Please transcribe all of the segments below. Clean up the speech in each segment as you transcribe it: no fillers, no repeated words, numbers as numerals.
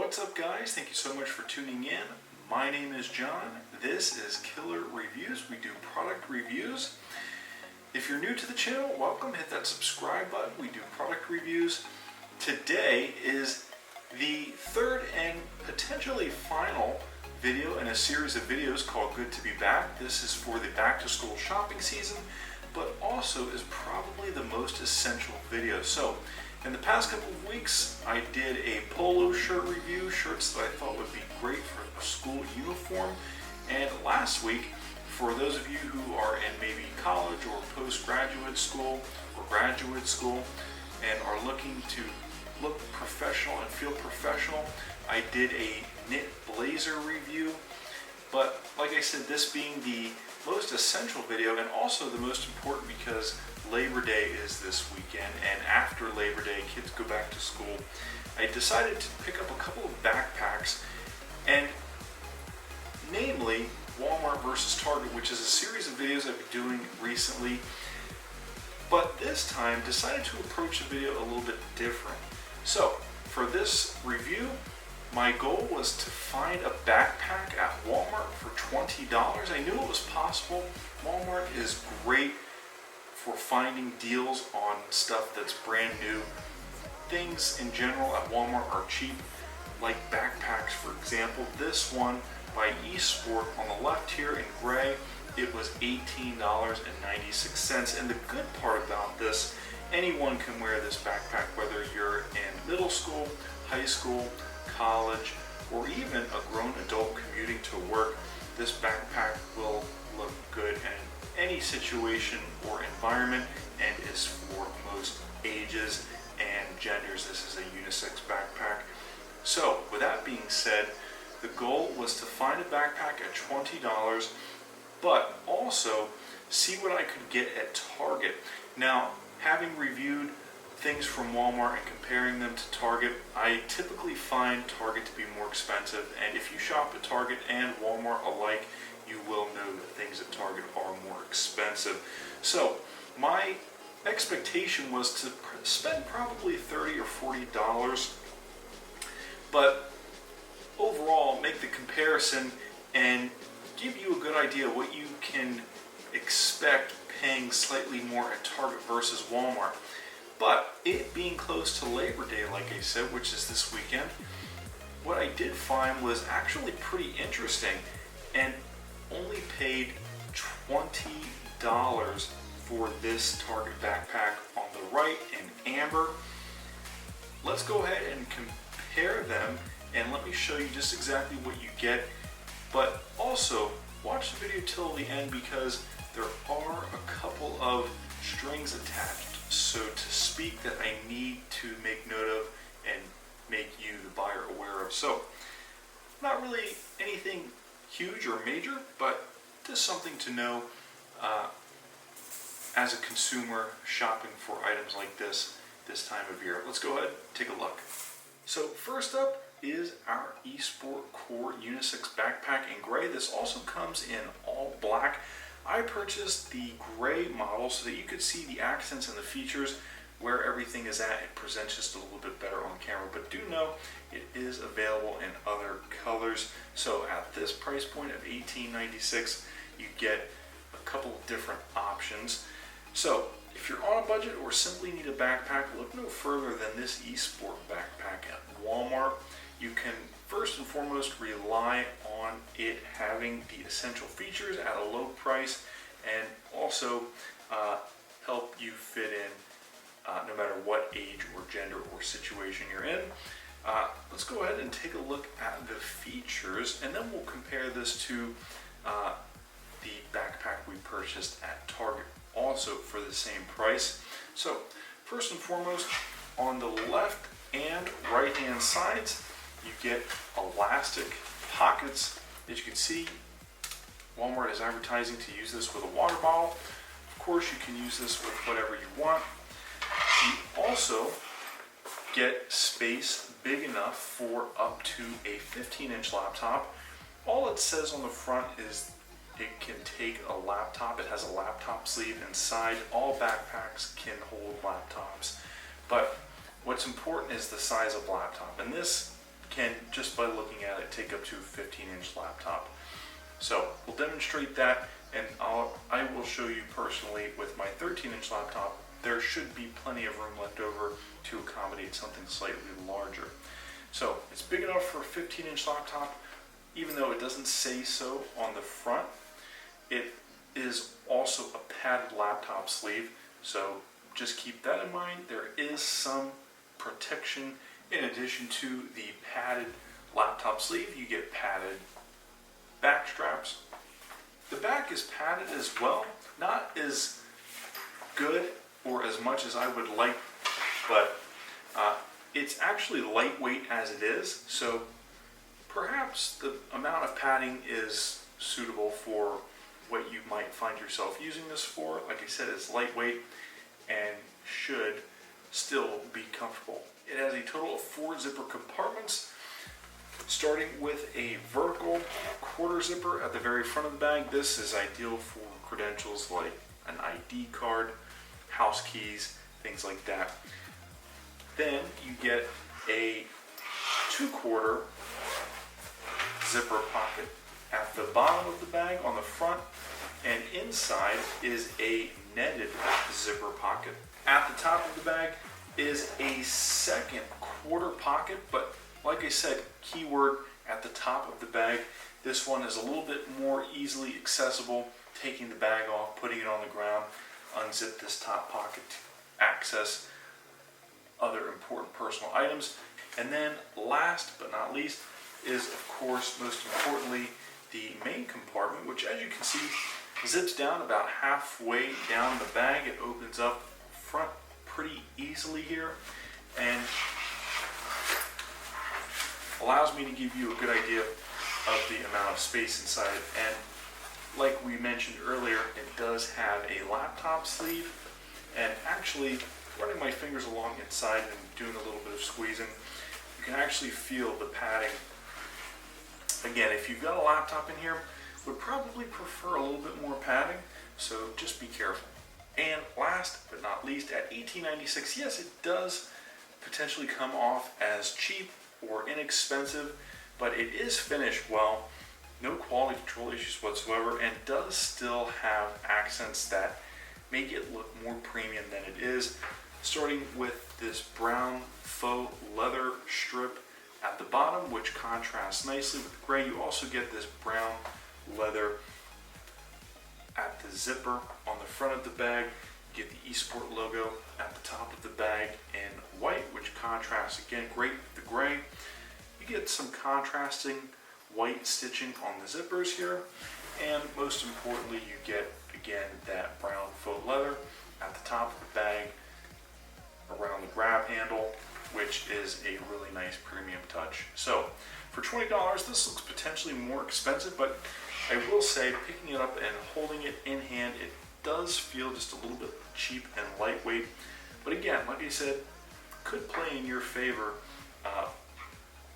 What's up, guys? Thank you so much for tuning in. My name is John. This is Killer Reviews. We do product reviews. If you're new to the channel, welcome. Hit that subscribe button. We do product reviews. Today is the third and potentially final video in a series of videos called Good to Be Back. This is for the back to school shopping season, but also is probably the most essential video. So in the past couple of weeks, I did a polo shirt review, shirts that I thought would be great for a school uniform. And last week, for those of you who are in maybe college or postgraduate school or graduate school and are looking to look professional and feel professional, I did a knit blazer review. But like I said, this being the most essential video and also the most important because Labor Day is this weekend, and after Labor Day kids go back to school, I decided to pick up a couple of backpacks, and namely Walmart versus Target, which is a series of videos I've been doing recently, but this time decided to approach the video a little bit different. So for this review, my goal was to find a backpack at Walmart for $20. I knew it was possible. Walmart is great for finding deals on stuff that's brand new. Things in general at Walmart are cheap, like backpacks, for example. This one by eSport on the left here in gray, it was $18.96. And the good part about this, anyone can wear this backpack, whether you're in middle school, high school, college, or even a grown adult commuting to work. This backpack will look good in any situation or environment and is for most ages and genders. This is a unisex backpack. So with that being said, the goal was to find a backpack at $20, but also see what I could get at Target. Now, having reviewed things from Walmart and comparing them to Target, I typically find Target to be more expensive, and if you shop at Target and Walmart alike, you will know that things at Target are more expensive. So my expectation was to spend probably $30 or $40, but overall make the comparison and give you a good idea what you can expect paying slightly more at Target versus Walmart. But it being close to Labor Day, like I said, which is this weekend, what I did find was actually pretty interesting, and only paid $20 for this Target backpack on the right in amber. Let's go ahead and compare them, and let me show you just exactly what you get. But also watch the video till the end because there are a couple of strings attached, so to speak, that I need to make note of and make you, the buyer, aware of. So not really anything huge or major, but just something to know as a consumer shopping for items like this time of year. Let's go ahead and take a look. So first up is our eSport Core Unisex Backpack in gray. This also comes in all black. I purchased the gray model so that you could see the accents and the features where everything is at. It presents just a little bit better on camera, but do know it is available in other colors. So at this price point of $18.96, you get a couple of different options. So if you're on a budget or simply need a backpack, look no further than this eSport backpack at Walmart. You can first and foremost rely on it having the essential features at a low price and also help you fit in no matter what age or gender or situation you're in. Let's go ahead and take a look at the features, and then we'll compare this to the backpack we purchased at Target, also for the same price. So first and foremost, on the left and right hand sides, you get elastic pockets. As you can see, Walmart is advertising to use this with a water bottle. Of course, you can use this with whatever you want. You also get space big enough for up to a 15-inch laptop. All it says on the front is it can take a laptop. It has a laptop sleeve inside. All backpacks can hold laptops, but what's important is the size of laptop, and this can just by looking at it, take up to a 15-inch laptop. So we'll demonstrate that, and I will show you personally with my 13-inch laptop, there should be plenty of room left over to accommodate something slightly larger. So it's big enough for a 15-inch laptop, even though it doesn't say so on the front. It is also a padded laptop sleeve, so just keep that in mind. There is some protection in addition to the padded laptop sleeve. You get padded back straps. The back is padded as well, not as good or as much as I would like, but it's actually lightweight as it is, so perhaps the amount of padding is suitable for what you might find yourself using this for. Like I said, it's lightweight and should still be comfortable. It has a total of 4 zipper compartments, starting with a vertical quarter zipper at the very front of the bag. This is ideal for credentials like an ID card, house keys, things like that. Then you get a 2/4 zipper pocket at the bottom of the bag on the front, and inside is a netted zipper pocket. At the top of the bag is a second quarter pocket, but like I said, keyword at the top of the bag. This one is a little bit more easily accessible. Taking the bag off, putting it on the ground, unzip this top pocket to access other important personal items. And then last but not least is, of course, most importantly, the main compartment, which, as you can see, zips down about halfway down the bag. It opens up front pretty easily here and allows me to give you a good idea of the amount of space inside. And like we mentioned earlier, it does have a laptop sleeve, and actually running my fingers along inside and doing a little bit of squeezing, you can actually feel the padding. Again, if you've got a laptop in here, would probably prefer a little bit more padding, so just be careful. And last but not least, at $18.96, yes, it does potentially come off as cheap or inexpensive, but it is finished well, no quality control issues whatsoever, and does still have accents that make it look more premium than it is, starting with this brown faux leather strip at the bottom, which contrasts nicely with the gray. You also get this brown leather at the zipper on the front of the bag. You get the eSport logo at the top of the bag in white, which contrasts again great with the gray. You get some contrasting white stitching on the zippers here, and most importantly, you get again that brown faux leather at the top of the bag around the grab handle, which is a really nice premium touch. So for $20, this looks potentially more expensive, but I will say, picking it up and holding it in hand, it does feel just a little bit cheap and lightweight. But again, like I said, could play in your favor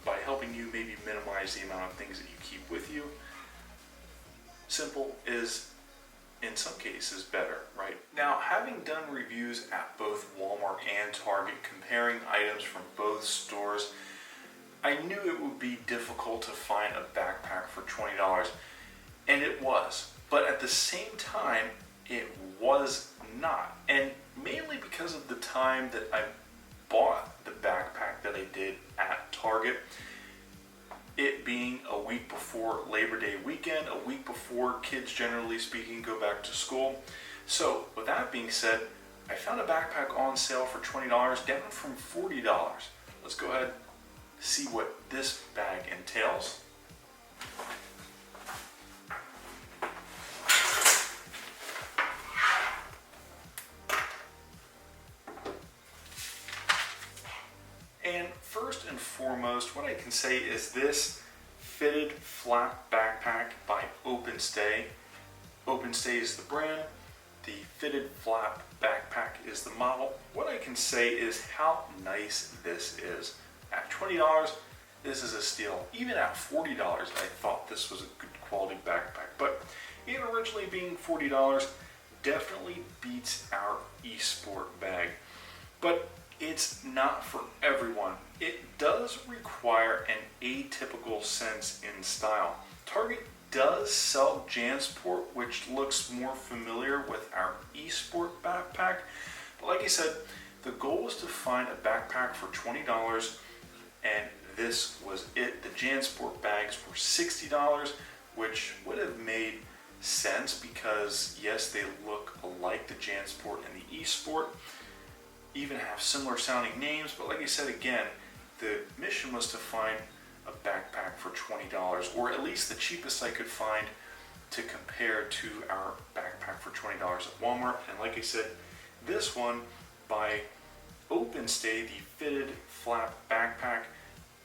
by helping you maybe minimize the amount of things that you keep with you. Simple is, in some cases, better, right? Now, having done reviews at both Walmart and Target, comparing items from both stores, I knew it would be difficult to find a backpack for $20. And it was, but at the same time, it was not. And mainly because of the time that I bought the backpack that I did at Target, it being a week before Labor Day weekend, a week before kids, generally speaking, go back to school. So with that being said, I found a backpack on sale for $20, down from $40. Let's go ahead and see what this bag entails. And first and foremost, what I can say is this fitted flap backpack by OpenStay. OpenStay is the brand. The fitted flap backpack is the model. What I can say is how nice this is. At $20, this is a steal. Even at $40, I thought this was a good quality backpack. But it originally being $40, definitely beats our eSport bag. But it's not for everyone. It does require an atypical sense in style. Target does sell JanSport, which looks more familiar with our eSport backpack. But like I said, the goal was to find a backpack for $20, and this was it. The JanSport bags were $60, which would have made sense because yes, they look alike, the JanSport and the eSport, even have similar sounding names, but like I said again, the mission was to find a backpack for $20, or at least the cheapest I could find to compare to our backpack for $20 at Walmart. And like I said, this one by OpenStay, the fitted flap backpack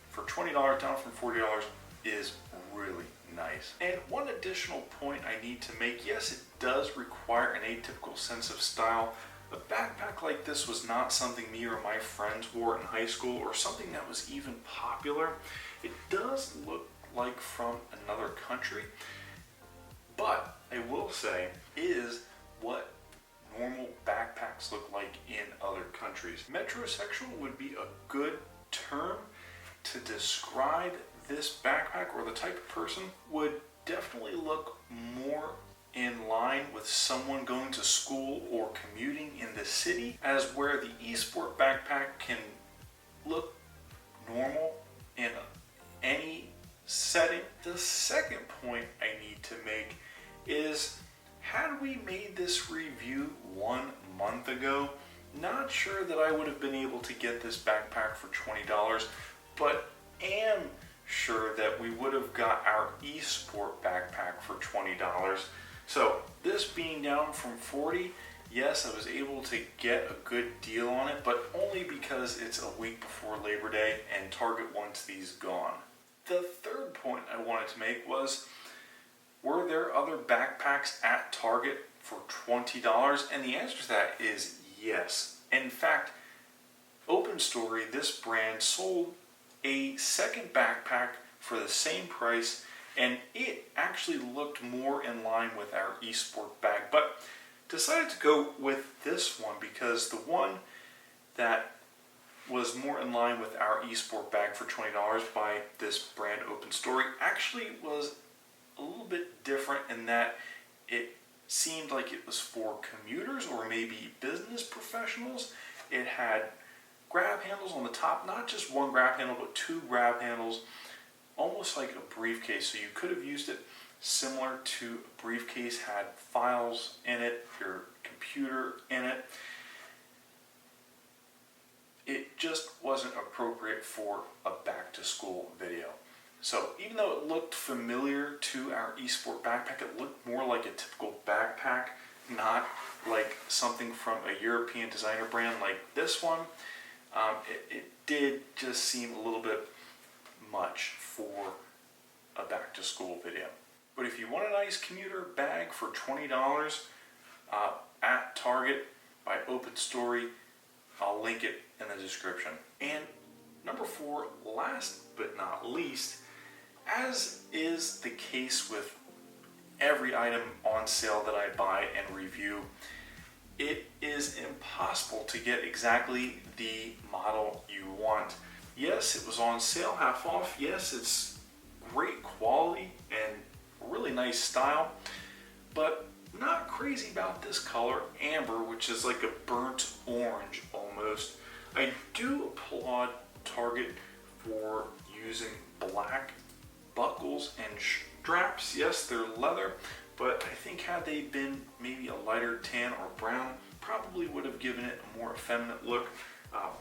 for $20 down from $40 is really nice. And one additional point I need to make, yes, it does require an atypical sense of style. A backpack like this was not something me or my friends wore in high school, or something that was even popular. It does look like from another country, but I will say is what normal backpacks look like in other countries. Metrosexual would be a good term to describe this backpack, or the type of person would definitely look more in line with someone going to school or commuting in the city, as where the eSport backpack can look normal in any setting. The second point I need to make is, had we made this review 1 month ago, not sure that I would have been able to get this backpack for $20, but am sure that we would have got our eSport backpack for $20. So this being down from $40, yes, I was able to get a good deal on it, but only because it's a week before Labor Day and Target wants these gone. The third point I wanted to make was, were there other backpacks at Target for $20? And the answer to that is yes. In fact, Open Story, this brand, sold a second backpack for the same price, and it actually looked more in line with our eSport bag, but decided to go with this one because the one that was more in line with our eSport bag for $20 by this brand Open Story actually was a little bit different in that it seemed like it was for commuters or maybe business professionals. It had grab handles on the top, not just one grab handle, but 2 grab handles, almost like a briefcase. So you could have used it similar to a briefcase, had files in it, your computer in it. It just wasn't appropriate for a back to school video. So even though it looked familiar to our eSport backpack, it looked more like a typical backpack, not like something from a European designer brand like this one. It did just seem a little bit much for a back to school video. But if you want a nice commuter bag for $20 at Target by Open Story, I'll link it in the description. And number 4, last but not least, as is the case with every item on sale that I buy and review, it is impossible to get exactly the model you want. Yes, it was on sale, half off. Yes, it's great quality and really nice style, but not crazy about this color, amber, which is like a burnt orange almost. I do applaud Target for using black buckles and straps. Yes, they're leather, but I think had they been maybe a lighter tan or brown, probably would have given it a more effeminate look.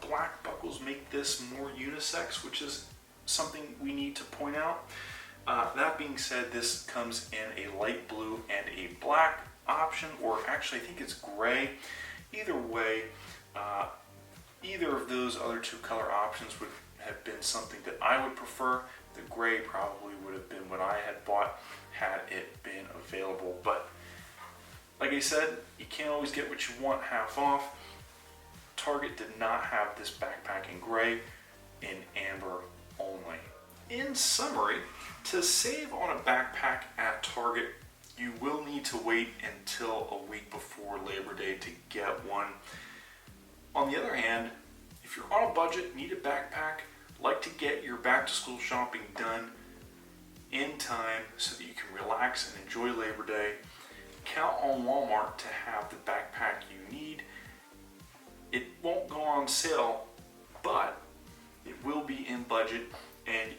Black buckles make this more unisex, which is something we need to point out. That being said, this comes in a light blue and a black option, or actually I think it's gray. Either way, either of those other 2 color options would have been something that I would prefer. The gray probably would have been what I had bought had it been available. But like I said, you can't always get what you want half off. Target did not have this backpack in gray, in amber only. In summary, to save on a backpack at Target, you will need to wait until a week before Labor Day to get one. On the other hand, If you're on a budget, need a backpack, like to get your back to school shopping done in time so that you can relax and enjoy Labor Day, count on Walmart to have the backpack you need. It won't go on sale, but it will be in budget, and